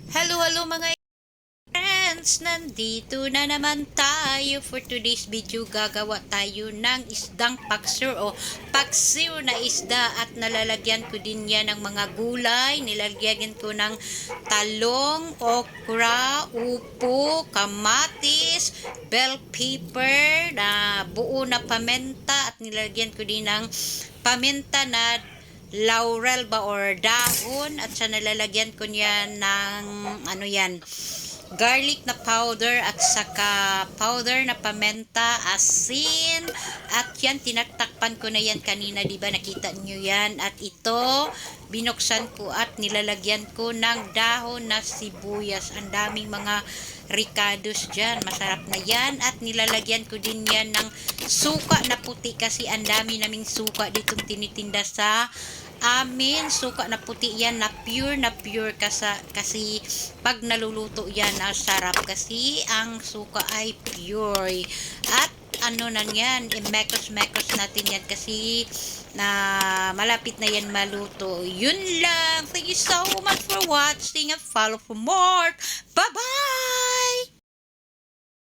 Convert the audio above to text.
Hello, hello mga friends! Nandito na naman tayo for today's video. Gagawa tayo ng isdang paksiw o paksiw na isda at nalalagyan ko din yan ng mga gulay. Nilalagyan ko ng talong, okra, upo, kamatis, bell pepper, na buo na paminta at nilalagyan ko din ng paminta na laurel ba or dahon at sa nalalagyan ko niyan ng ano yan, garlic na powder at saka powder na pamenta, asin at yan tinaktakpan ko na yan kanina, di ba nakita niyo yan, at ito binuksan ko at nilalagyan ko ng dahon na sibuyas. Ang daming mga ricados dyan, masarap na yan, at nilalagyan ko din yan ng suka na puti kasi ang dami naming suka ditong tinitinda sa amin. Suka na puti yan na pure kasi pag naluluto yan ang sarap kasi ang suka ay pure. At ano na yan, i-mekos-mekos natin yan kasi na malapit na yan maluto. Yun lang. Thank you so much for watching and follow for more. Bye-bye!